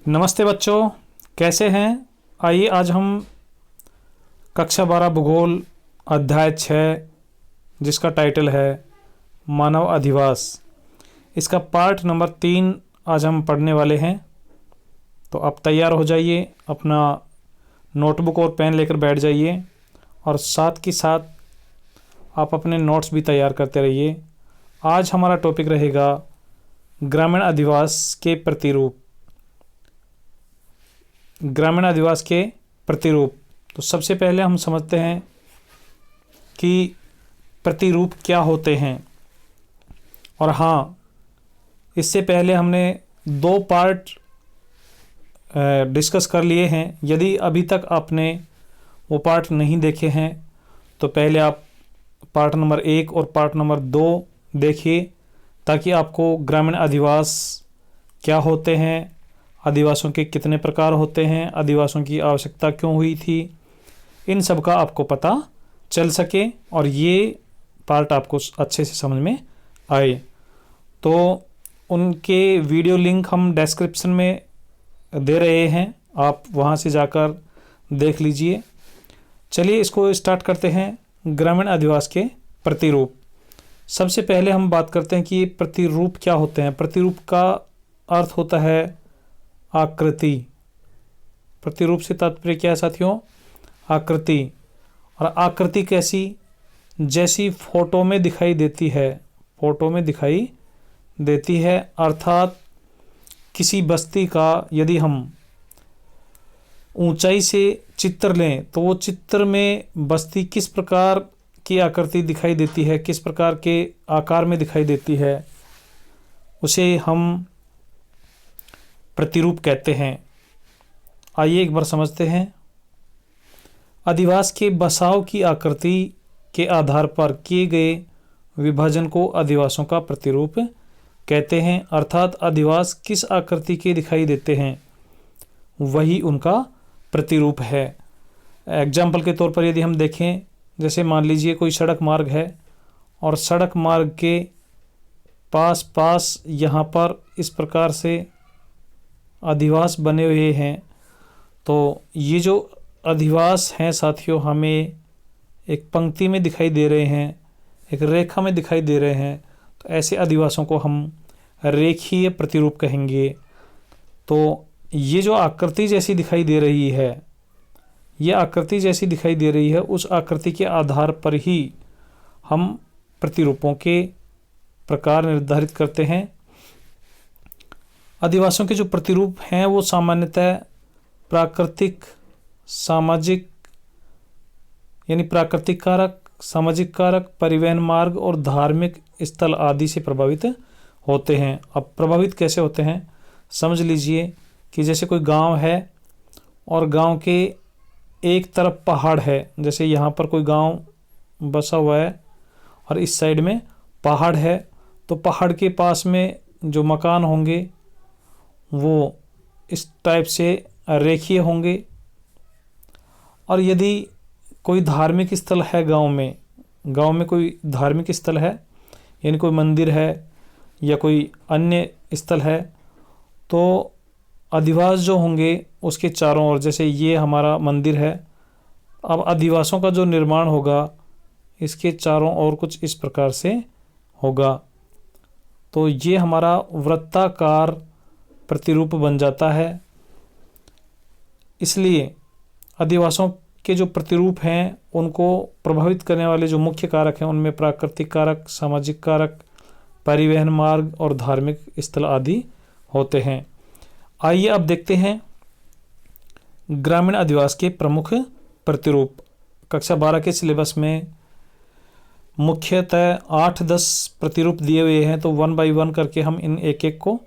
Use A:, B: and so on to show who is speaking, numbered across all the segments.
A: नमस्ते बच्चों, कैसे हैं। आइए आज हम कक्षा 12 भूगोल अध्याय 6 जिसका टाइटल है मानव अधिवास, इसका पार्ट नंबर 3 आज हम पढ़ने वाले हैं। तो आप तैयार हो जाइए, अपना नोटबुक और पेन लेकर बैठ जाइए और साथ के साथ आप अपने नोट्स भी तैयार करते रहिए। आज हमारा टॉपिक रहेगा ग्रामीण अधिवास के प्रतिरूप। ग्रामीण अधिवास के प्रतिरूप। तो सबसे पहले हम समझते हैं कि प्रतिरूप क्या होते हैं। और हाँ, इससे पहले हमने 2 पार्ट डिस्कस कर लिए हैं। यदि अभी तक आपने वो पार्ट नहीं देखे हैं तो पहले आप पार्ट नंबर 1 और पार्ट नंबर 2 देखिए, ताकि आपको ग्रामीण अधिवास क्या होते हैं, आदिवासियों के कितने प्रकार होते हैं, आदिवासियों की आवश्यकता क्यों हुई थी, इन सब का आपको पता चल सके और ये पार्ट आपको अच्छे से समझ में आए। तो उनके वीडियो लिंक हम डिस्क्रिप्शन में दे रहे हैं, आप वहाँ से जाकर देख लीजिए। चलिए इसको स्टार्ट करते हैं। ग्रामीण अधिवास के प्रतिरूप। सबसे पहले हम बात करते हैं कि प्रतिरूप क्या होते हैं। प्रतिरूप का अर्थ होता है आकृति। प्रतिरूप से तात्पर्य क्या है साथियों? आकृति। और आकृति कैसी? जैसी फोटो में दिखाई देती है, फोटो में दिखाई देती है। अर्थात किसी बस्ती का यदि हम ऊंचाई से चित्र लें तो वो चित्र में बस्ती किस प्रकार की आकृति दिखाई देती है, किस प्रकार के आकार में दिखाई देती है, उसे हम प्रतिरूप कहते हैं। आइए एक बार समझते हैं। अधिवास के बसाव की आकृति के आधार पर किए गए विभाजन को अधिवासों का प्रतिरूप कहते हैं। अर्थात अधिवास किस आकृति के दिखाई देते हैं वही उनका प्रतिरूप है। एग्जाम्पल के तौर पर यदि हम देखें, जैसे मान लीजिए कोई सड़क मार्ग है और सड़क मार्ग के पास यहाँ पर इस प्रकार से अधिवास बने हुए हैं। तो ये जो अधिवास हैं साथियों, हमें एक पंक्ति में दिखाई दे रहे हैं, एक रेखा में दिखाई दे रहे हैं। तो ऐसे अधिवासों को हम रेखीय प्रतिरूप कहेंगे। तो ये जो आकृति जैसी दिखाई दे रही है, ये आकृति जैसी दिखाई दे रही है, उस आकृति के आधार पर ही हम प्रतिरूपों के प्रकार निर्धारित करते हैं। आदिवासियों के जो प्रतिरूप हैं वो सामान्यतः प्राकृतिक, सामाजिक यानी प्राकृतिक कारक, सामाजिक कारक, परिवहन मार्ग और धार्मिक स्थल आदि से प्रभावित होते हैं। अब प्रभावित कैसे होते हैं समझ लीजिए कि जैसे कोई गांव है और गांव के एक तरफ पहाड़ है, जैसे यहाँ पर कोई गांव बसा हुआ है और इस साइड में पहाड़ है, तो पहाड़ के पास में जो मकान होंगे वो इस टाइप से रेखीय होंगे। और यदि कोई धार्मिक स्थल है गांव में कोई धार्मिक स्थल है, यानी कोई मंदिर है या कोई अन्य स्थल है, तो अधिवास जो होंगे उसके चारों ओर, जैसे ये हमारा मंदिर है, अब अधिवासों का जो निर्माण होगा इसके चारों ओर कुछ इस प्रकार से होगा। तो ये हमारा वृत्ताकार प्रतिरूप बन जाता है। इसलिए अधिवासों के जो प्रतिरूप हैं उनको प्रभावित करने वाले जो मुख्य कारक हैं उनमें प्राकृतिक कारक, सामाजिक कारक, परिवहन मार्ग और धार्मिक स्थल आदि होते हैं। आइए अब देखते हैं ग्रामीण अधिवास के प्रमुख प्रतिरूप। कक्षा 12 के सिलेबस में मुख्यतः 8-10 प्रतिरूप दिए हुए हैं, तो 1 बाय 1 करके हम इन एक एक को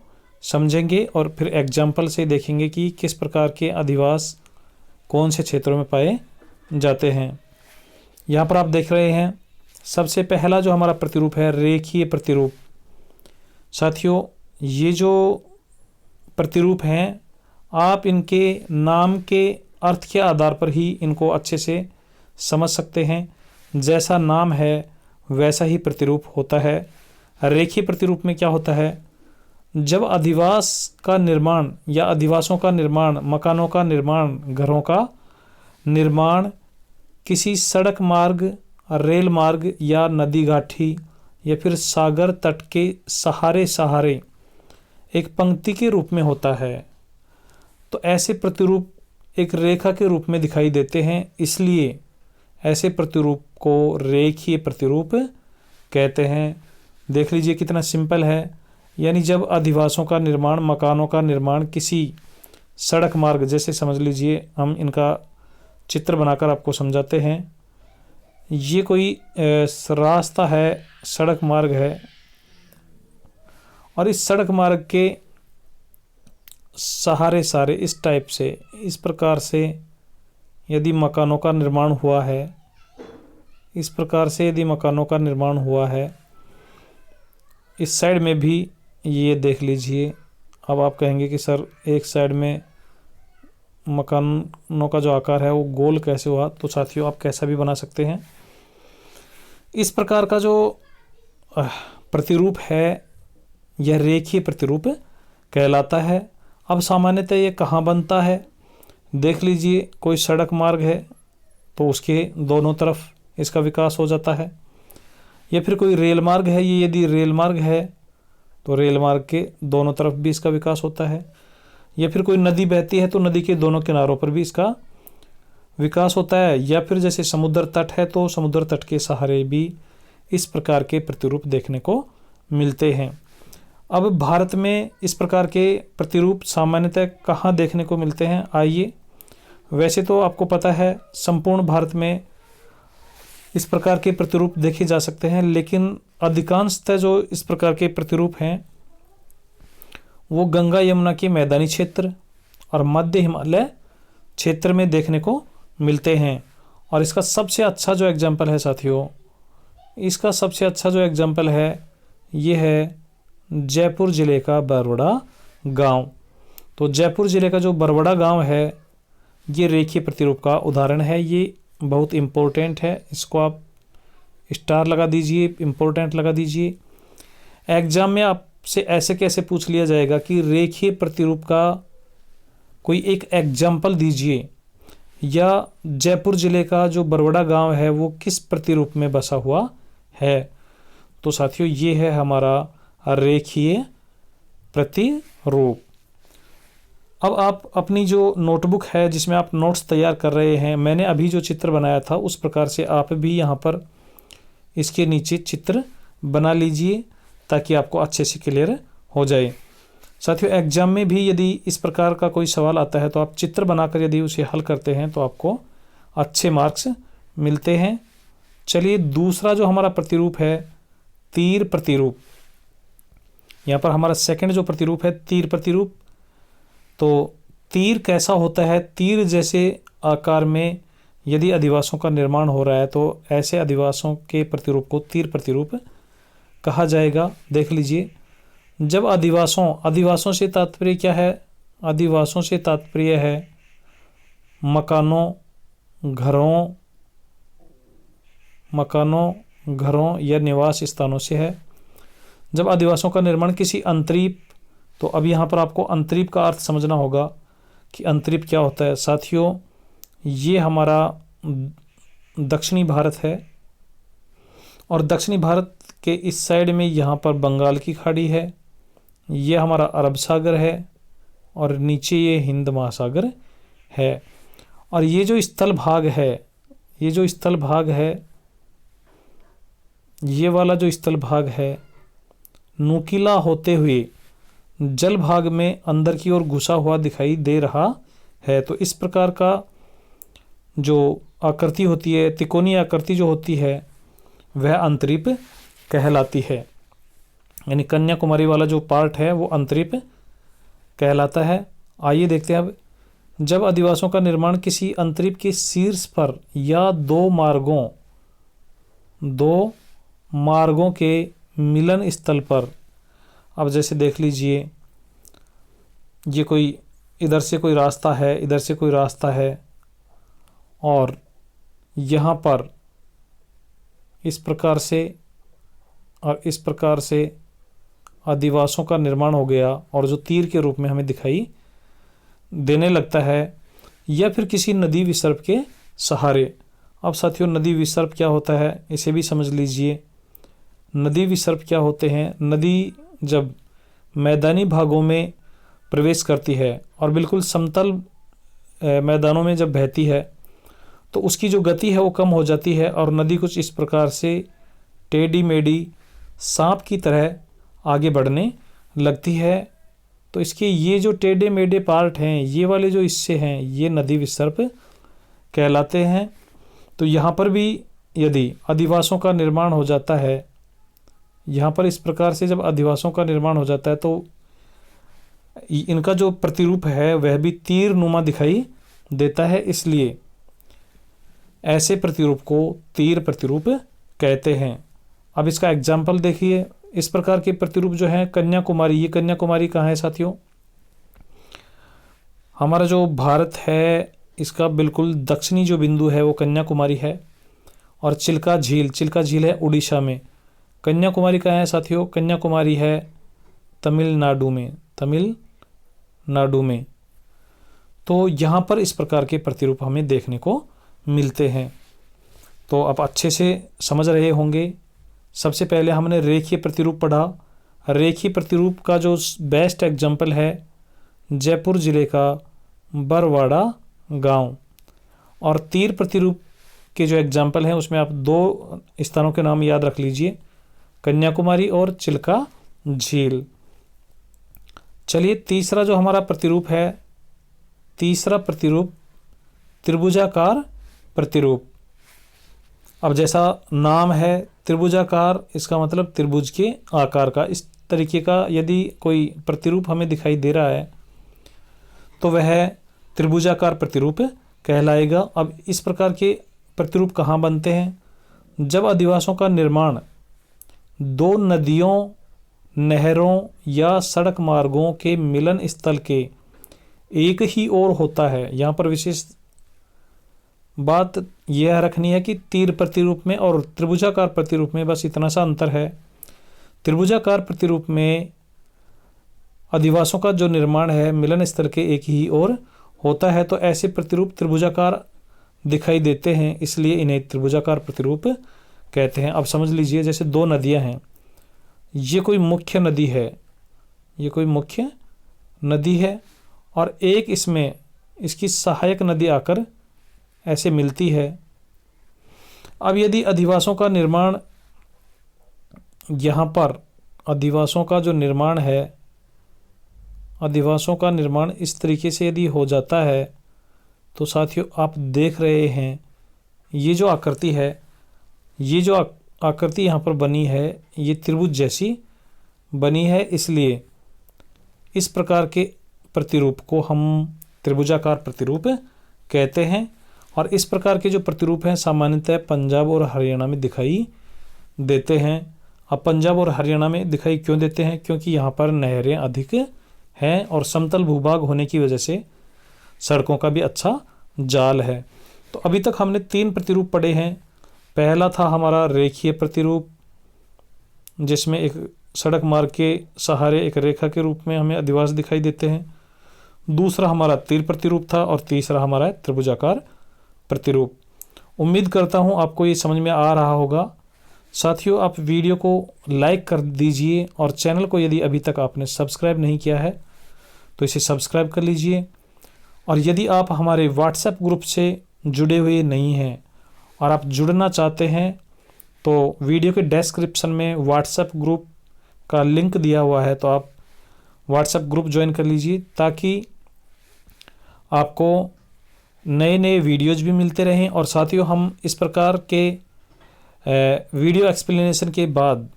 A: समझेंगे और फिर एग्जाम्पल से देखेंगे कि किस प्रकार के अधिवास कौन से क्षेत्रों में पाए जाते हैं। यहाँ पर आप देख रहे हैं सबसे पहला जो हमारा प्रतिरूप है रेखीय प्रतिरूप। साथियों, ये जो प्रतिरूप हैं आप इनके नाम के अर्थ के आधार पर ही इनको अच्छे से समझ सकते हैं। जैसा नाम है वैसा ही प्रतिरूप होता है। रेखीय प्रतिरूप में क्या होता है, जब अधिवास का निर्माण या अधिवासों का निर्माण, मकानों का निर्माण, घरों का निर्माण किसी सड़क मार्ग, रेल मार्ग या नदी घाटी या फिर सागर तट के सहारे सहारे एक पंक्ति के रूप में होता है, तो ऐसे प्रतिरूप एक रेखा के रूप में दिखाई देते हैं, इसलिए ऐसे प्रतिरूप को रेखीय प्रतिरूप कहते हैं। देख लीजिए कितना सिंपल है। यानी जब अधिवासों का निर्माण, मकानों का निर्माण किसी सड़क मार्ग, जैसे समझ लीजिए हम इनका चित्र बनाकर आपको समझाते हैं। ये कोई रास्ता है, सड़क मार्ग है, और इस सड़क मार्ग के सहारे सारे इस टाइप से, इस प्रकार से यदि मकानों का निर्माण हुआ है, इस प्रकार से यदि मकानों का निर्माण हुआ है, इस साइड में भी ये देख लीजिए। अब आप कहेंगे कि सर एक साइड में मकानों का जो आकार है वो गोल कैसे हुआ, तो साथियों आप कैसा भी बना सकते हैं। इस प्रकार का जो प्रतिरूप है यह रेखीय प्रतिरूप कहलाता है। अब सामान्यतः ये कहाँ बनता है, देख लीजिए कोई सड़क मार्ग है तो उसके दोनों तरफ इसका विकास हो जाता है, या फिर कोई रेल मार्ग है, ये यदि रेल मार्ग है तो रेल मार्ग के दोनों तरफ भी इसका विकास होता है, या फिर कोई नदी बहती है तो नदी के दोनों किनारों पर भी इसका विकास होता है, या फिर जैसे समुद्र तट है तो समुद्र तट के सहारे भी इस प्रकार के प्रतिरूप देखने को मिलते हैं। अब भारत में इस प्रकार के प्रतिरूप सामान्यतः कहाँ देखने को मिलते हैं, आइए। वैसे तो आपको पता है संपूर्ण भारत में इस प्रकार के प्रतिरूप देखे जा सकते हैं, लेकिन अधिकांशतः जो इस प्रकार के प्रतिरूप हैं वो गंगा यमुना के मैदानी क्षेत्र और मध्य हिमालय क्षेत्र में देखने को मिलते हैं। और इसका सबसे अच्छा जो एग्जाम्पल है साथियों, इसका सबसे अच्छा जो एग्जाम्पल है ये है जयपुर ज़िले का बरवड़ा गांव। तो जयपुर ज़िले का जो बरवड़ा गांव है ये रेखीय प्रतिरूप का उदाहरण है। ये बहुत इम्पोर्टेंट है, इसको आप स्टार लगा दीजिए, इम्पोर्टेंट लगा दीजिए। एग्जाम में आपसे ऐसे कैसे पूछ लिया जाएगा कि रेखीय प्रतिरूप का कोई एक एग्जाम्पल दीजिए, या जयपुर ज़िले का जो बरवड़ा गांव है वो किस प्रतिरूप में बसा हुआ है। तो साथियों ये है हमारा रेखीय प्रतिरूप। अब आप अपनी जो नोटबुक है जिसमें आप नोट्स तैयार कर रहे हैं, मैंने अभी जो चित्र बनाया था उस प्रकार से आप भी यहाँ पर इसके नीचे चित्र बना लीजिए ताकि आपको अच्छे से क्लियर हो जाए। साथियों एग्जाम में भी यदि इस प्रकार का कोई सवाल आता है तो आप चित्र बनाकर यदि उसे हल करते हैं तो आपको अच्छे मार्क्स मिलते हैं। चलिए दूसरा जो हमारा प्रतिरूप है तीर प्रतिरूप, यहाँ पर हमारा सेकंड जो प्रतिरूप है तीर प्रतिरूप। तो तीर कैसा होता है, तीर जैसे आकार में यदि अधिवासों का निर्माण हो रहा है तो ऐसे अधिवासों के प्रतिरूप को तीर प्रतिरूप कहा जाएगा। देख लीजिए, जब अधिवासों से तात्पर्य क्या है, अधिवासों से तात्पर्य है मकानों, घरों या निवास स्थानों से है। जब अधिवासों का निर्माण किसी अंतरीप, तो अब यहाँ पर आपको अंतरीप का अर्थ समझना होगा कि अंतरीप क्या होता है। साथियों ये हमारा दक्षिणी भारत है और दक्षिणी भारत के इस साइड में यहाँ पर बंगाल की खाड़ी है, ये हमारा अरब सागर है और नीचे ये हिंद महासागर है। और ये जो स्थल भाग है, ये वाला जो स्थल भाग है नुकीला होते हुए जल भाग में अंदर की ओर घुसा हुआ दिखाई दे रहा है। तो इस प्रकार का जो आकृति होती है, त्रिकोणीय आकृति जो होती है वह अंतरीप कहलाती है। यानी कन्याकुमारी वाला जो पार्ट है वो अंतरीप कहलाता है। आइए देखते हैं अब, जब अधिवासों का निर्माण किसी अंतरीप के शीर्ष पर या दो मार्गों के मिलन स्थल पर, अब जैसे देख लीजिए ये कोई इधर से कोई रास्ता है, इधर से कोई रास्ता है और यहाँ पर इस प्रकार से और इस प्रकार से अधिवासों का निर्माण हो गया और जो तीर के रूप में हमें दिखाई देने लगता है, या फिर किसी नदी विसर्प के सहारे। अब साथियों, नदी विसर्प क्या होता है इसे भी समझ लीजिए। नदी विसर्प क्या होते हैं? नदी जब मैदानी भागों में प्रवेश करती है और बिल्कुल समतल मैदानों में जब बहती है तो उसकी जो गति है वो कम हो जाती है और नदी कुछ इस प्रकार से टेढ़ी मेढ़ी सांप की तरह आगे बढ़ने लगती है। तो इसके ये जो टेढ़े मेढ़े पार्ट हैं, ये वाले जो हिस्से हैं, ये नदी विसर्प कहलाते हैं। तो यहाँ पर भी यदि अधिवासों का निर्माण हो जाता है, यहाँ पर इस प्रकार से जब अधिवासों का निर्माण हो जाता है तो इनका जो प्रतिरूप है वह भी तीर नुमा दिखाई देता है, इसलिए ऐसे प्रतिरूप को तीर प्रतिरूप कहते हैं। अब इसका एग्जाम्पल देखिए। इस प्रकार के प्रतिरूप जो है कन्याकुमारी, ये कन्याकुमारी कहाँ है साथियों? हमारा जो भारत है इसका बिल्कुल दक्षिणी जो बिंदु है वो कन्याकुमारी है। और चिल्का झील है उड़ीसा में। कन्याकुमारी कहाँ है साथियों? कन्याकुमारी है तमिलनाडु में। तो यहाँ पर इस प्रकार के प्रतिरूप हमें देखने को मिलते हैं। तो आप अच्छे से समझ रहे होंगे। सबसे पहले हमने रेखीय प्रतिरूप पढ़ा। रेखीय प्रतिरूप का जो बेस्ट एग्जाम्पल है जयपुर जिले का बरवाड़ा गांव। और तीर प्रतिरूप के जो एग्जाम्पल हैं उसमें आप 2 स्थानों के नाम याद रख लीजिए, कन्याकुमारी और चिल्का झील। चलिए, तीसरा जो हमारा प्रतिरूप है, तीसरा प्रतिरूप त्रिभुजाकार प्रतिरूप। अब जैसा नाम है त्रिभुजाकार, इसका मतलब त्रिभुज के आकार का। इस तरीके का यदि कोई प्रतिरूप हमें दिखाई दे रहा है तो वह त्रिभुजाकार प्रतिरूप कहलाएगा। अब इस प्रकार के प्रतिरूप कहाँ बनते हैं? जब अधिवासों का निर्माण 2 नदियों, नहरों या सड़क मार्गों के मिलन स्थल के एक ही ओर होता है। यहाँ पर विशेष बात यह रखनी है कि तीर प्रतिरूप में और त्रिभुजाकार प्रतिरूप में बस इतना सा अंतर है। त्रिभुजाकार प्रतिरूप में अधिवासों का जो निर्माण है मिलन स्थल के एक ही ओर होता है, तो ऐसे प्रतिरूप त्रिभुजाकार दिखाई देते हैं, इसलिए इन्हें त्रिभुजाकार प्रतिरूप कहते हैं। अब समझ लीजिए, जैसे 2 नदियां हैं, ये कोई मुख्य नदी है और एक इसमें इसकी सहायक नदी आकर ऐसे मिलती है। अब यदि अधिवासों का निर्माण यहाँ पर अधिवासों का जो निर्माण है, अधिवासों का निर्माण इस तरीके से यदि हो जाता है तो साथियों आप देख रहे हैं ये जो आकृति है, ये जो आकृति यहाँ पर बनी है ये त्रिभुज जैसी बनी है, इसलिए इस प्रकार के प्रतिरूप को हम त्रिभुजाकार प्रतिरूप कहते हैं। और इस प्रकार के जो प्रतिरूप हैं सामान्यतः पंजाब और हरियाणा में दिखाई देते हैं। अब पंजाब और हरियाणा में दिखाई क्यों देते हैं? क्योंकि यहाँ पर नहरें अधिक हैं और समतल भूभाग होने की वजह से सड़कों का भी अच्छा जाल है। तो अभी तक हमने 3 प्रतिरूप पढ़े हैं। पहला था हमारा रेखीय प्रतिरूप, जिसमें एक सड़क मार्ग के सहारे एक रेखा के रूप में हमें अधिवास दिखाई देते हैं। दूसरा हमारा तीर प्रतिरूप था और तीसरा हमारा है त्रिभुजाकार प्रतिरूप। उम्मीद करता हूँ आपको ये समझ में आ रहा होगा। साथियों, आप वीडियो को लाइक कर दीजिए और चैनल को यदि अभी तक आपने सब्सक्राइब नहीं किया है तो इसे सब्सक्राइब कर लीजिए। और यदि आप हमारे व्हाट्सएप ग्रुप से जुड़े हुए नहीं हैं और आप जुड़ना चाहते हैं तो वीडियो के डिस्क्रिप्शन में व्हाट्सएप ग्रुप का लिंक दिया हुआ है, तो आप व्हाट्सएप ग्रुप ज्वाइन कर लीजिए ताकि आपको नए वीडियोज़ भी मिलते रहें। और साथियों, हम इस प्रकार के वीडियो एक्सप्लेनेशन के बाद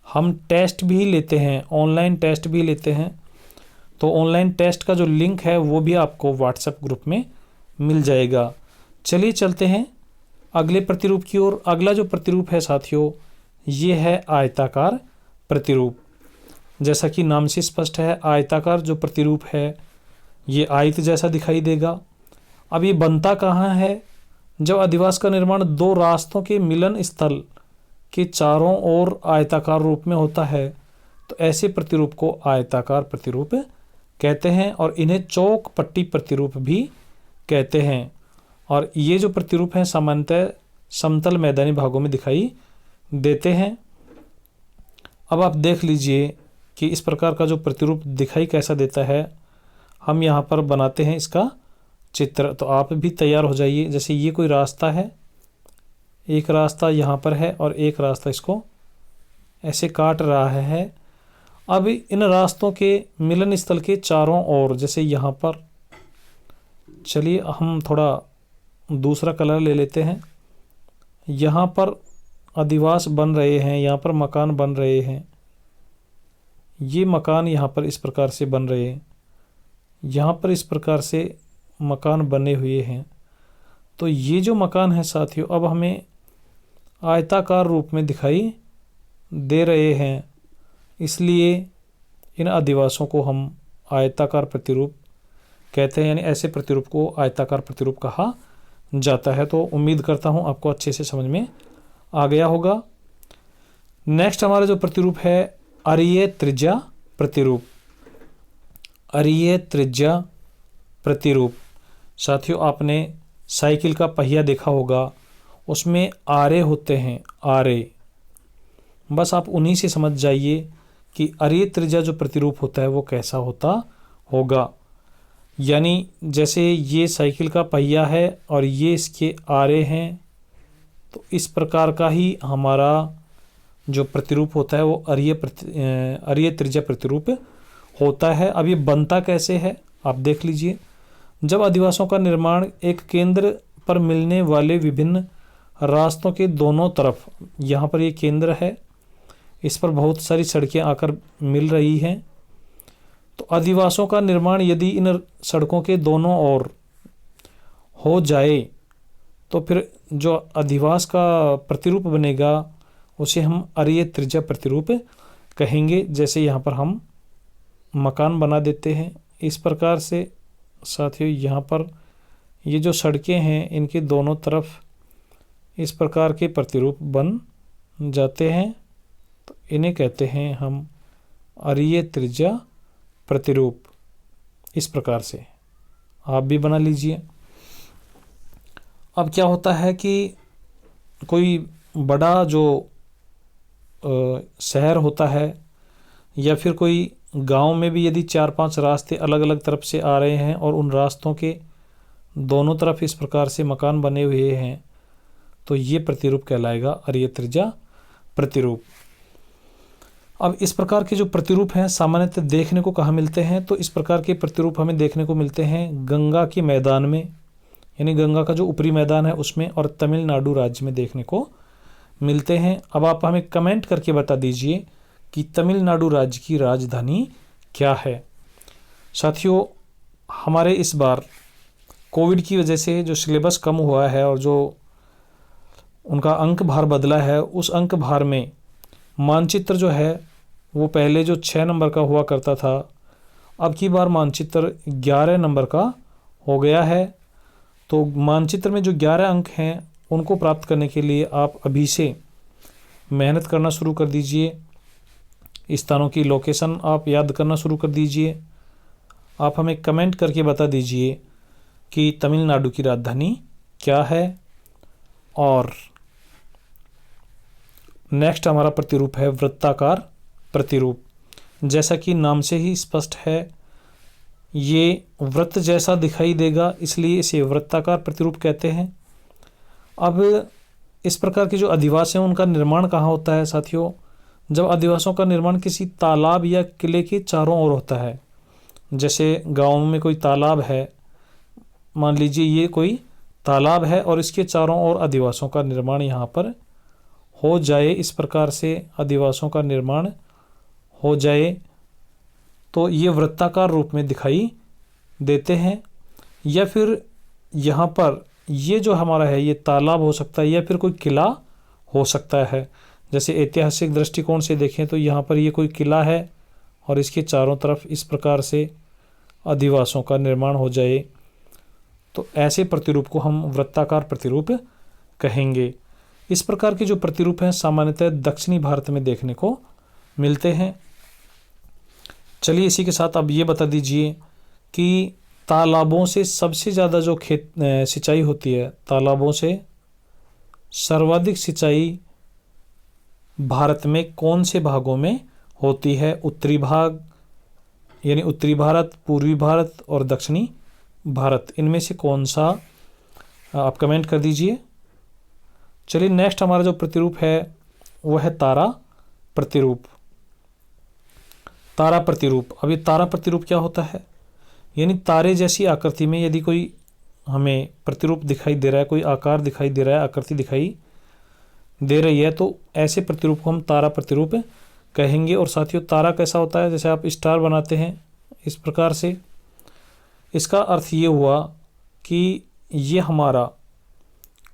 A: हम टेस्ट भी लेते हैं, ऑनलाइन टेस्ट भी लेते हैं। तो ऑनलाइन टेस्ट का जो लिंक है वो भी आपको व्हाट्सएप ग्रुप में मिल जाएगा। चलिए चलते हैं अगले प्रतिरूप की ओर। अगला जो प्रतिरूप है साथियों, ये है आयताकार प्रतिरूप। जैसा कि नाम से स्पष्ट है, आयताकार जो प्रतिरूप है ये आयत जैसा दिखाई देगा। अब ये बनता कहाँ है? जब अधिवास का निर्माण 2 रास्तों के मिलन स्थल के चारों ओर आयताकार रूप में होता है, तो तो ऐसे प्रतिरूप को आयताकार प्रतिरूप कहते हैं और इन्हें चौक पट्टी प्रतिरूप भी कहते हैं। और ये जो प्रतिरूप हैं सामान्यतः समतल मैदानी भागों में दिखाई देते हैं। अब आप देख लीजिए कि इस प्रकार का जो प्रतिरूप दिखाई कैसा देता है। हम यहाँ पर बनाते हैं इसका चित्र, तो आप भी तैयार हो जाइए। जैसे ये कोई रास्ता है, एक रास्ता यहाँ पर है और एक रास्ता इसको ऐसे काट रहा है। अब इन रास्तों के मिलन स्थल के चारों ओर, जैसे यहाँ पर, चलिए हम थोड़ा दूसरा कलर ले लेते हैं। यहाँ पर अधिवास बन रहे हैं, यहाँ पर मकान बन रहे हैं। ये मकान यहाँ पर इस प्रकार से बन रहे हैं, यहाँ पर इस प्रकार से मकान बने हुए हैं। तो ये जो मकान है साथियों, अब हमें आयताकार रूप में दिखाई दे रहे हैं, इसलिए इन अधिवासों को हम आयताकार प्रतिरूप कहते हैं, यानी ऐसे प्रतिरूप को आयताकार प्रतिरूप कहा जाता है। तो उम्मीद करता हूँ आपको अच्छे से समझ में आ गया होगा। नेक्स्ट हमारा जो प्रतिरूप है अरीय त्रिज्या प्रतिरूप। अरीय त्रिज्या प्रतिरूप साथियों, आपने साइकिल का पहिया देखा होगा, उसमें आरे होते हैं, आरे। बस आप उन्हीं से समझ जाइए कि अरीय त्रिज्या जो प्रतिरूप होता है वो कैसा होता होगा। यानी जैसे ये साइकिल का पहिया है और ये इसके आरे हैं, तो इस प्रकार का ही हमारा जो प्रतिरूप होता है वो अरीय त्रिज्या प्रतिरूप होता है। अब ये बनता कैसे है आप देख लीजिए। जब अधिवासों का निर्माण एक केंद्र पर मिलने वाले विभिन्न रास्तों के दोनों तरफ, यहाँ पर ये केंद्र है, इस पर बहुत सारी सड़कें आकर मिल रही हैं, तो अधिवासों का निर्माण यदि इन सड़कों के दोनों ओर हो जाए तो फिर जो अधिवास का प्रतिरूप बनेगा उसे हम अरीय त्रिज्या प्रतिरूप कहेंगे। जैसे यहाँ पर हम मकान बना देते हैं इस प्रकार से साथियों, यहाँ पर ये जो सड़कें हैं इनके दोनों तरफ इस प्रकार के प्रतिरूप बन जाते हैं, तो इन्हें कहते हैं हम अरीय त्रिज्या प्रतिरूप। इस प्रकार से आप भी बना लीजिए। अब क्या होता है कि कोई बड़ा जो शहर होता है या फिर कोई गांव में भी यदि 4-5 रास्ते अलग अलग तरफ से आ रहे हैं और उन रास्तों के दोनों तरफ इस प्रकार से मकान बने हुए हैं, तो ये प्रतिरूप कहलाएगा अरीय त्रिज्या प्रतिरूप। अब इस प्रकार के जो प्रतिरूप हैं सामान्यतः देखने को कहाँ मिलते हैं, तो इस प्रकार के प्रतिरूप हमें देखने को मिलते हैं गंगा के मैदान में, यानी गंगा का जो ऊपरी मैदान है उसमें, और तमिलनाडु राज्य में देखने को मिलते हैं। अब आप हमें कमेंट करके बता दीजिए कि तमिलनाडु राज्य की राजधानी क्या है। साथियों, हमारे इस बार कोविड की वजह से जो सिलेबस कम हुआ है और जो उनका अंक भार बदला है, उस अंक भार में मानचित्र जो है वो पहले जो 6 नंबर का हुआ करता था, अब की बार मानचित्र 11 नंबर का हो गया है। तो मानचित्र में जो 11 अंक हैं उनको प्राप्त करने के लिए आप अभी से मेहनत करना शुरू कर दीजिए। स्थानों की लोकेशन आप याद करना शुरू कर दीजिए। आप हमें कमेंट करके बता दीजिए कि तमिलनाडु की राजधानी क्या है। और नेक्स्ट हमारा प्रतिरूप है वृत्ताकार प्रतिरूप। जैसा कि नाम से ही स्पष्ट है, ये वृत्त जैसा दिखाई देगा, इसलिए इसे वृत्ताकार प्रतिरूप कहते हैं। अब इस प्रकार के जो अधिवास हैं उनका निर्माण कहाँ होता है साथियों? जब अधिवासों का निर्माण किसी तालाब या किले के चारों ओर होता है। जैसे गाँव में कोई तालाब है, मान लीजिए ये कोई तालाब है और इसके चारों ओर अधिवासों का निर्माण यहाँ पर हो जाए, इस प्रकार से अधिवासों का निर्माण हो जाए, तो ये वृत्ताकार रूप में दिखाई देते हैं। या फिर यहाँ पर ये जो हमारा है ये तालाब हो सकता है या फिर कोई किला हो सकता है। जैसे ऐतिहासिक दृष्टिकोण से देखें तो यहाँ पर ये कोई किला है और इसके चारों तरफ इस प्रकार से अधिवासों का निर्माण हो जाए, तो ऐसे प्रतिरूप को हम वृत्ताकार प्रतिरूप कहेंगे। इस प्रकार के जो प्रतिरूप हैं सामान्यतः दक्षिणी भारत में देखने को मिलते हैं। चलिए इसी के साथ अब ये बता दीजिए कि तालाबों से सबसे ज़्यादा जो सिंचाई होती है, तालाबों से सर्वाधिक सिंचाई भारत में कौन से भागों में होती है? उत्तरी भाग यानी उत्तरी भारत, पूर्वी भारत और दक्षिणी भारत, इनमें से कौन सा? आप कमेंट कर दीजिए। चलिए नेक्स्ट हमारा जो प्रतिरूप है वो है तारा प्रतिरूप। तारा प्रतिरूप, अब ये तारा प्रतिरूप क्या होता है? यानी तारे जैसी आकृति में यदि कोई हमें प्रतिरूप दिखाई दे रहा है, कोई आकार दिखाई दे रहा है, आकृति दिखाई दे रही है, तो ऐसे प्रतिरूप को हम तारा प्रतिरूप कहेंगे। और साथियों तारा कैसा होता है? जैसे आप स्टार बनाते हैं इस प्रकार से। इसका अर्थ ये हुआ कि ये हमारा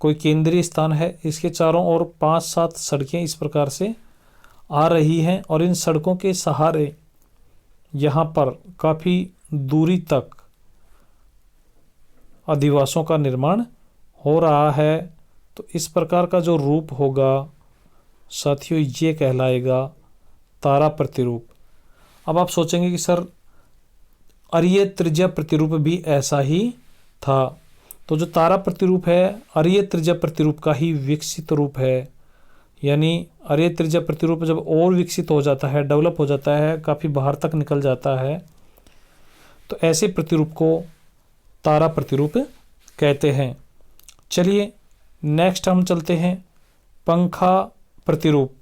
A: कोई केंद्रीय स्थान है, इसके चारों ओर 5-7 सड़कें इस प्रकार से आ रही हैं और इन सड़कों के सहारे यहाँ पर काफ़ी दूरी तक अधिवासों का निर्माण हो रहा है। तो इस प्रकार का जो रूप होगा साथियों ये कहलाएगा तारा प्रतिरूप। अब आप सोचेंगे कि सर अरीय त्रिज्या प्रतिरूप भी ऐसा ही था। तो जो तारा प्रतिरूप है अरीय त्रिज्या प्रतिरूप का ही विकसित रूप है। यानी अरीय त्रिज्या प्रतिरूप जब और विकसित हो जाता है, डेवलप हो जाता है, काफ़ी बाहर तक निकल जाता है, तो ऐसे प्रतिरूप को तारा प्रतिरूप कहते हैं। चलिए नेक्स्ट हम चलते हैं पंखा प्रतिरूप।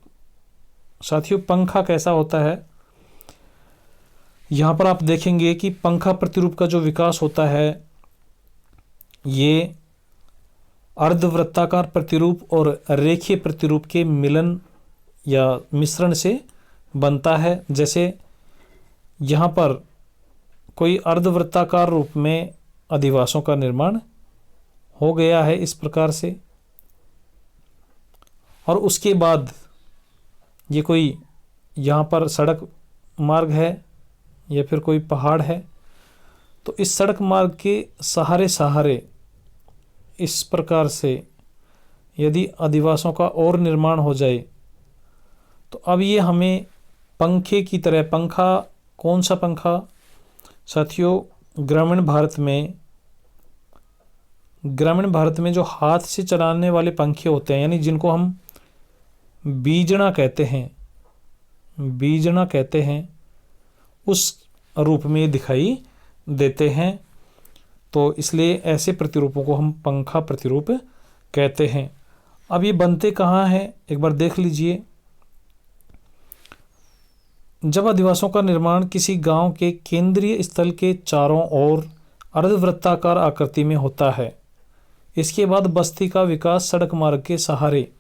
A: साथियों पंखा कैसा होता है? यहाँ पर आप देखेंगे कि पंखा प्रतिरूप का जो विकास होता है ये अर्धवृत्ताकार प्रतिरूप और रेखीय प्रतिरूप के मिलन या मिश्रण से बनता है। जैसे यहाँ पर कोई अर्धवृत्ताकार रूप में अधिवासों का निर्माण हो गया है इस प्रकार से, और उसके बाद ये कोई यहाँ पर सड़क मार्ग है या फिर कोई पहाड़ है, तो इस सड़क मार्ग के सहारे सहारे इस प्रकार से यदि अधिवासों का और निर्माण हो जाए तो अब ये हमें पंखे की तरह, पंखा कौन सा पंखा? साथियों ग्रामीण भारत में जो हाथ से चलाने वाले पंखे होते हैं, यानी जिनको हम बीजड़ा कहते हैं, उस रूप में दिखाई देते हैं। तो इसलिए ऐसे प्रतिरूपों को हम पंखा प्रतिरूप कहते हैं। अब ये बनते कहाँ हैं एक बार देख लीजिए। जब अधिवासों का निर्माण किसी गांव के केंद्रीय स्थल के चारों ओर अर्धवृत्ताकार आकृति में होता है, इसके बाद बस्ती का विकास सड़क मार्ग के सहारे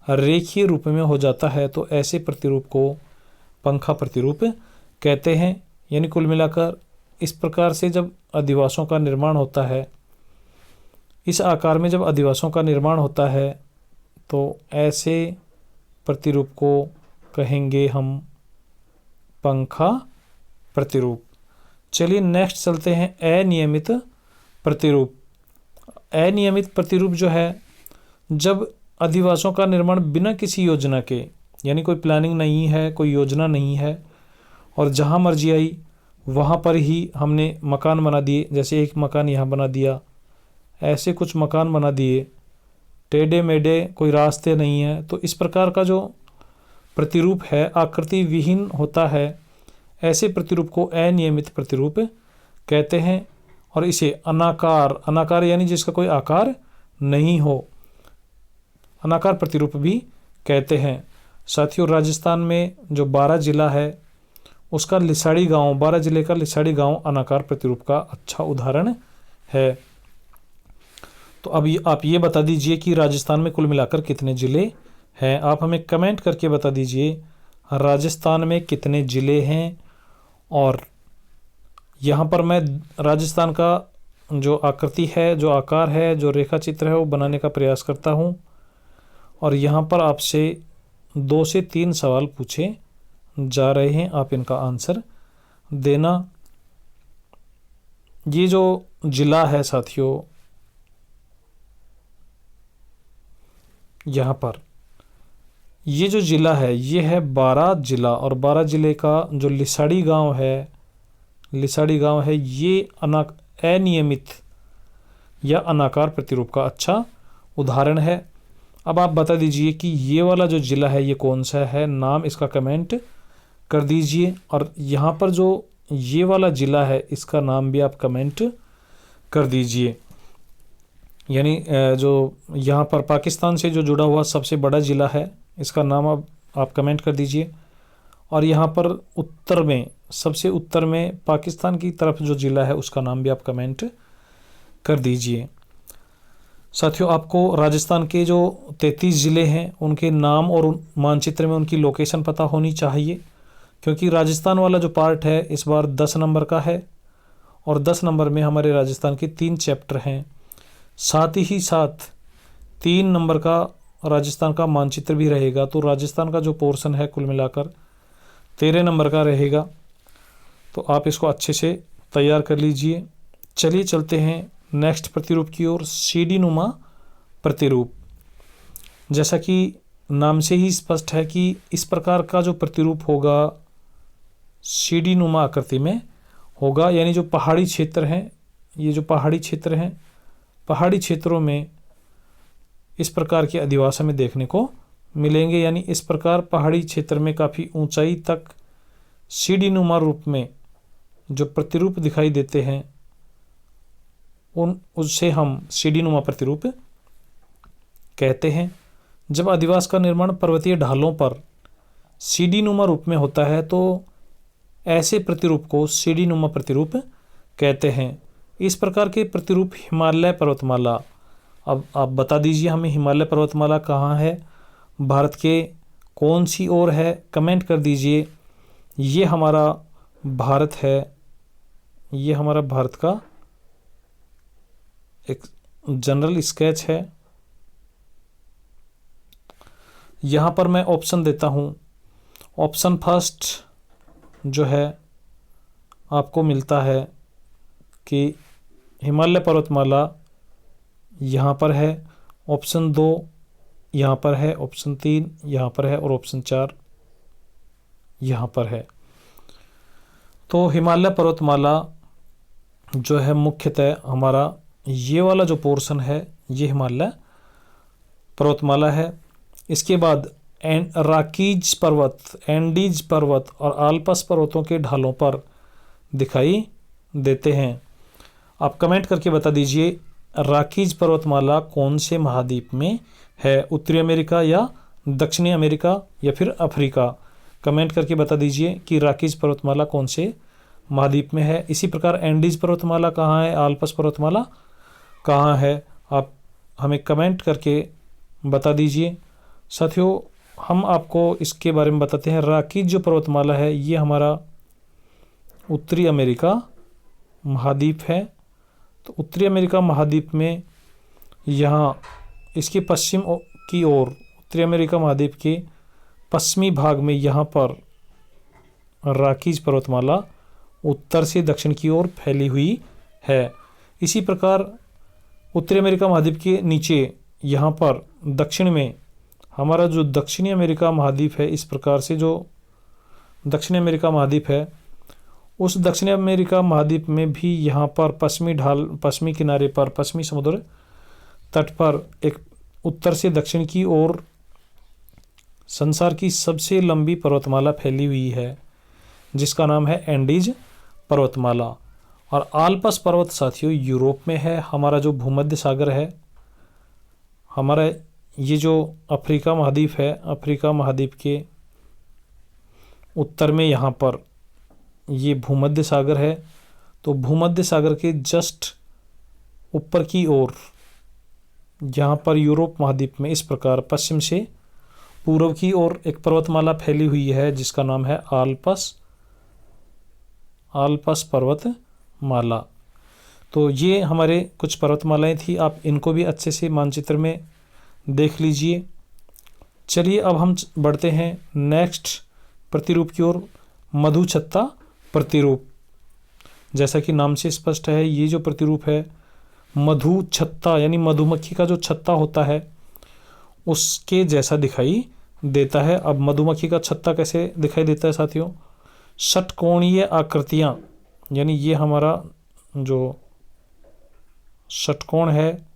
A: रेखीय रूप में हो जाता है, तो ऐसे प्रतिरूप को पंखा प्रतिरूप कहते हैं। यानी कुल मिलाकर इस प्रकार से जब अधिवासों का निर्माण होता है, इस आकार में जब अधिवासों का निर्माण होता है, तो ऐसे प्रतिरूप को कहेंगे हम पंखा प्रतिरूप। चलिए नेक्स्ट चलते हैं अनियमित प्रतिरूप। अनियमित प्रतिरूप जो है, जब अधिवासों का निर्माण बिना किसी योजना के, यानी कोई प्लानिंग नहीं है, कोई योजना नहीं है, और जहाँ मर्जी आई वहाँ पर ही हमने मकान बना दिए। जैसे एक मकान यहाँ बना दिया, ऐसे कुछ मकान बना दिए, टेढ़े मेढ़े, कोई रास्ते नहीं है, तो इस प्रकार का जो प्रतिरूप है आकृति विहीन होता है, ऐसे प्रतिरूप को अनियमित प्रतिरूप कहते हैं। और इसे अनाकार यानी जिसका कोई आकार नहीं हो, अनाकार प्रतिरूप भी कहते हैं। साथियों राजस्थान में जो बारा जिला है उसका लिसाड़ी गांव, बारा जिले का लिसाड़ी गांव अनाकार प्रतिरूप का अच्छा उदाहरण है। तो अब आप ये बता दीजिए कि राजस्थान में कुल मिलाकर कितने ज़िले हैं? आप हमें कमेंट करके बता दीजिए राजस्थान में कितने ज़िले हैं। और यहाँ पर मैं राजस्थान का जो आकृति है, जो आकार है, जो रेखा चित्र है वो बनाने का प्रयास करता हूँ। और यहाँ पर आपसे 2 से 3 सवाल पूछे जा रहे हैं, आप इनका आंसर देना। ये जो जिला है साथियों, यहाँ पर ये जो ज़िला है ये है बारा जिला, और बारा ज़िले का जो लिसाड़ी गांव है लिसाड़ी गांव है, ये अनियमित या अनाकार प्रतिरूप का अच्छा उदाहरण है। अब आप बता दीजिए कि ये वाला जो ज़िला है ये कौन सा है, नाम इसका कमेंट कर दीजिए। और यहाँ पर जो ये वाला ज़िला है इसका नाम भी आप कमेंट कर दीजिए। यानी जो यहाँ पर पाकिस्तान से जो जुड़ा हुआ सबसे बड़ा ज़िला है इसका नाम अब आप कमेंट कर दीजिए। और यहाँ पर उत्तर में, सबसे उत्तर में पाकिस्तान की तरफ जो ज़िला है उसका नाम भी आप कमेंट कर दीजिए। साथियों, आपको राजस्थान के जो 33 ज़िले हैं उनके नाम और मानचित्र में उनकी लोकेशन पता होनी चाहिए, क्योंकि राजस्थान वाला जो पार्ट है इस बार 10 नंबर का है और 10 नंबर में हमारे राजस्थान के 3 चैप्टर हैं। साथ ही साथ 3 नंबर का राजस्थान का मानचित्र भी रहेगा। तो राजस्थान का जो पोर्शन है कुल मिलाकर 13 नंबर का रहेगा। तो आप इसको अच्छे से तैयार कर लीजिए। चलिए चलते हैं नेक्स्ट प्रतिरूप की ओर, सीढ़ी नुमा प्रतिरूप। जैसा कि नाम से ही स्पष्ट है कि इस प्रकार का जो प्रतिरूप होगा सीढ़ी नुमा आकृति में होगा। यानी जो पहाड़ी क्षेत्र हैं, ये जो पहाड़ी क्षेत्र हैं, पहाड़ी क्षेत्रों में इस प्रकार के अधिवास हमें देखने को मिलेंगे। यानी इस प्रकार पहाड़ी क्षेत्र में काफ़ी ऊंचाई तक सीढ़ी नुमा रूप में जो प्रतिरूप दिखाई देते हैं उससे हम सीढ़ी नुमा प्रतिरूप कहते हैं। जब अधिवास का निर्माण पर्वतीय ढालों पर सीढ़ी नुमा रूप में होता है तो ऐसे प्रतिरूप को सीढ़ी नुमा प्रतिरूप कहते हैं। इस प्रकार के प्रतिरूप हिमालय पर्वतमाला, अब आप बता दीजिए हमें हिमालय पर्वतमाला कहाँ है, भारत के कौन सी ओर है, कमेंट कर दीजिए। ये हमारा भारत है, ये हमारा भारत का एक जनरल स्केच है। यहाँ पर मैं ऑप्शन देता हूँ। ऑप्शन फर्स्ट जो है आपको मिलता है कि हिमालय पर्वतमाला यहाँ पर है, ऑप्शन 2 यहाँ पर है, ऑप्शन 3 यहाँ पर है और ऑप्शन 4 यहाँ पर है। तो हिमालय पर्वतमाला जो है मुख्यतः हमारा ये वाला जो पोर्शन है ये हिमालय पर्वतमाला है। इसके बाद राकीज पर्वत, एंडीज पर्वत और आल्पस पर्वतों के ढालों पर दिखाई देते हैं। आप कमेंट करके बता दीजिए राकीज पर्वतमाला कौन से महाद्वीप में है, उत्तरी अमेरिका या दक्षिणी अमेरिका या फिर अफ्रीका। कमेंट करके बता दीजिए कि राकीज पर्वतमाला कौन से महाद्वीप में है। इसी प्रकार एंडीज पर्वतमाला कहाँ है, आल्पस पर्वतमाला कहाँ है, आप हमें कमेंट करके बता दीजिए। साथियों, हम आपको इसके बारे में बताते हैं। राकीज जो पर्वतमाला है ये हमारा उत्तरी अमेरिका महाद्वीप है। तो उत्तरी अमेरिका महाद्वीप में यहाँ इसके पश्चिम की ओर, उत्तरी अमेरिका महाद्वीप के पश्चिमी भाग में यहाँ पर राकीज पर्वतमाला उत्तर से दक्षिण की ओर फैली हुई है। इसी प्रकार उत्तरी अमेरिका महाद्वीप के नीचे यहाँ पर दक्षिण में हमारा जो दक्षिणी अमेरिका महाद्वीप है, इस प्रकार से जो दक्षिणी अमेरिका महाद्वीप है उस दक्षिणी अमेरिका महाद्वीप में भी यहाँ पर पश्चिमी किनारे पर, पश्चिमी समुद्र तट पर एक उत्तर से दक्षिण की ओर संसार की सबसे लंबी पर्वतमाला फैली हुई है जिसका नाम है एंडीज पर्वतमाला। और आल्पस पर्वत साथियों यूरोप में है। हमारा जो भूमध्य सागर है, हमारा ये जो अफ्रीका महाद्वीप है, अफ्रीका महाद्वीप के उत्तर में यहाँ पर ये भूमध्य सागर है। तो भूमध्य सागर के जस्ट ऊपर की ओर यहाँ पर यूरोप महाद्वीप में इस प्रकार पश्चिम से पूर्व की ओर एक पर्वतमाला फैली हुई है जिसका नाम है आल्पस पर्वतमाला। तो ये हमारे कुछ पर्वतमालाएं थी, आप इनको भी अच्छे से मानचित्र में देख लीजिए। चलिए अब हम बढ़ते हैं नेक्स्ट प्रतिरूप की ओर, मधुछत्ता प्रतिरूप। जैसा कि नाम से स्पष्ट है ये जो प्रतिरूप है मधुछत्ता यानी मधुमक्खी का जो छत्ता होता है उसके जैसा दिखाई देता है। अब मधुमक्खी का छत्ता कैसे दिखाई देता है साथियों, षटकोणीय आकृतियाँ यानी ये हमारा जो षटकोण है,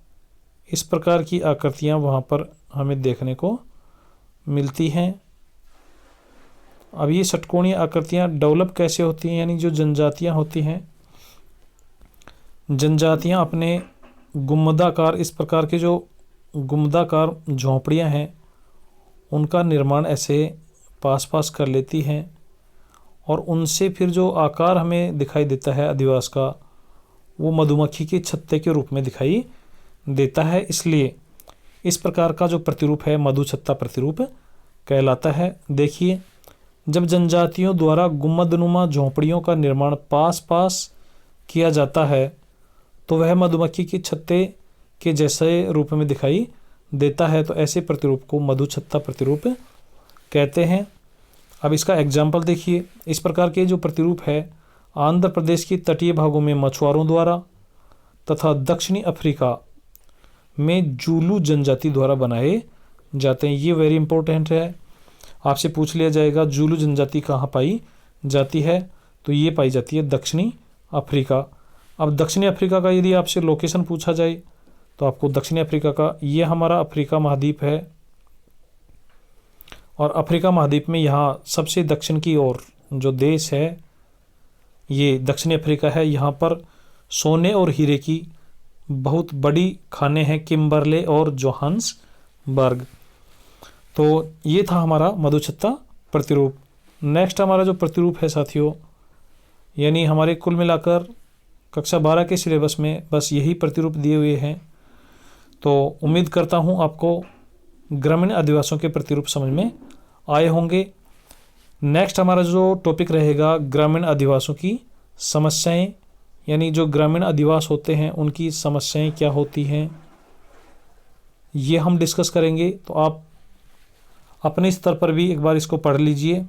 A: इस प्रकार की आकृतियाँ वहाँ पर हमें देखने को मिलती हैं। अब ये षटकोणीय आकृतियाँ डेवलप कैसे होती हैं, यानी जो जनजातियाँ होती हैं, जनजातियाँ अपने गुम्बदाकार, इस प्रकार के जो गुम्बदाकार झोंपड़ियाँ हैं उनका निर्माण ऐसे पास पास कर लेती हैं और उनसे फिर जो आकार हमें दिखाई देता है अधिवास का, वो मधुमक्खी के छत्ते के रूप में दिखाई देता है। इसलिए इस प्रकार का जो प्रतिरूप है मधुछत्ता प्रतिरूप कहलाता है। देखिए, जब जनजातियों द्वारा गुम्बदनुमा झोंपड़ियों का निर्माण पास पास किया जाता है तो वह मधुमक्खी के छत्ते के जैसे रूप में दिखाई देता है। तो ऐसे प्रतिरूप को मधुछत्ता प्रतिरूप कहते हैं। अब इसका एग्जाम्पल देखिए। इस प्रकार के जो प्रतिरूप है आंध्र प्रदेश के तटीय भागों में मछुआरों द्वारा तथा दक्षिणी अफ्रीका में जूलू जनजाति द्वारा बनाए जाते हैं। ये वेरी इंपॉर्टेंट है, आपसे पूछ लिया जाएगा जूलू जनजाति कहाँ पाई जाती है, तो ये पाई जाती है दक्षिणी अफ्रीका। अब दक्षिणी अफ्रीका का यदि आपसे लोकेशन पूछा जाए तो आपको दक्षिणी अफ्रीका का, ये हमारा अफ्रीका महाद्वीप है और अफ्रीका महाद्वीप में यहाँ सबसे दक्षिण की ओर जो देश है ये दक्षिणी अफ्रीका है। यहाँ पर सोने और हीरे की बहुत बड़ी खानें हैं, किम्बरले और जोहान्सबर्ग। तो ये था हमारा मधुछत्ता प्रतिरूप। नेक्स्ट हमारा जो प्रतिरूप है साथियों, यानी हमारे कुल मिलाकर कक्षा 12 के सिलेबस में बस यही प्रतिरूप दिए हुए हैं। तो उम्मीद करता हूँ आपको ग्रामीण आदिवासियों के प्रतिरूप समझ में आए होंगे। नेक्स्ट हमारा जो टॉपिक रहेगा ग्रामीण आदिवासियों की समस्याएं, यानी जो ग्रामीण आदिवास होते हैं उनकी समस्याएं क्या होती हैं, ये हम डिस्कस करेंगे। तो आप अपने स्तर पर भी एक बार इसको पढ़ लीजिए।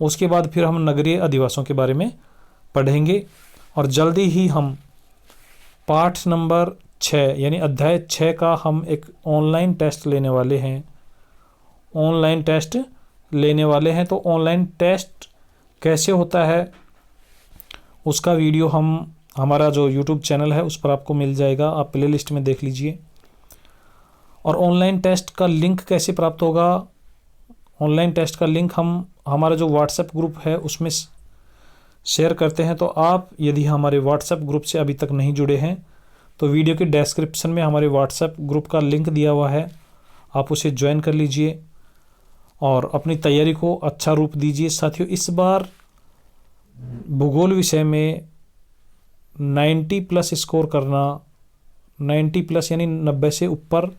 A: उसके बाद फिर हम नगरीय आदिवासियों के बारे में पढ़ेंगे और जल्दी ही हम पाठ नंबर 6 यानी अध्याय 6 का हम एक ऑनलाइन टेस्ट लेने वाले हैं। तो ऑनलाइन टेस्ट कैसे होता है उसका वीडियो हमारा जो YouTube चैनल है उस पर आपको मिल जाएगा, आप प्लेलिस्ट में देख लीजिए। और ऑनलाइन टेस्ट का लिंक कैसे प्राप्त होगा, ऑनलाइन टेस्ट का लिंक हम हमारा जो व्हाट्सएप ग्रुप है उसमें शेयर करते हैं। तो आप यदि हमारे व्हाट्सएप ग्रुप से अभी तक नहीं जुड़े हैं तो वीडियो के डिस्क्रिप्शन में हमारे व्हाट्सएप ग्रुप का लिंक दिया हुआ है, आप उसे ज्वाइन कर लीजिए और अपनी तैयारी को अच्छा रूप दीजिए। साथियों, इस बार भूगोल विषय में 90+ स्कोर करना, 90+ यानी 90 से ऊपर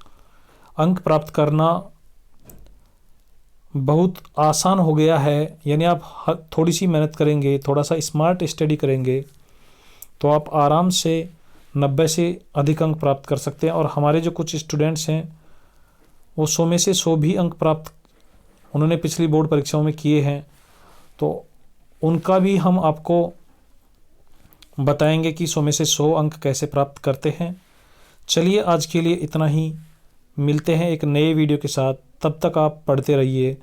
A: अंक प्राप्त करना बहुत आसान हो गया है। यानी आप थोड़ी सी मेहनत करेंगे, थोड़ा सा स्मार्ट स्टडी करेंगे तो आप आराम से 90 से अधिक अंक प्राप्त कर सकते हैं। और हमारे जो कुछ स्टूडेंट्स हैं वो 100 में से 100 भी अंक प्राप्त उन्होंने पिछली बोर्ड परीक्षाओं में किए हैं, तो उनका भी हम आपको बताएंगे कि 100 में से 100 अंक कैसे प्राप्त करते हैं। चलिए आज के लिए इतना ही, मिलते हैं एक नए वीडियो के साथ। तब तक आप पढ़ते रहिए,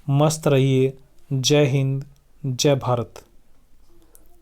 A: मस्त रहिए। जय हिंद, जय भारत।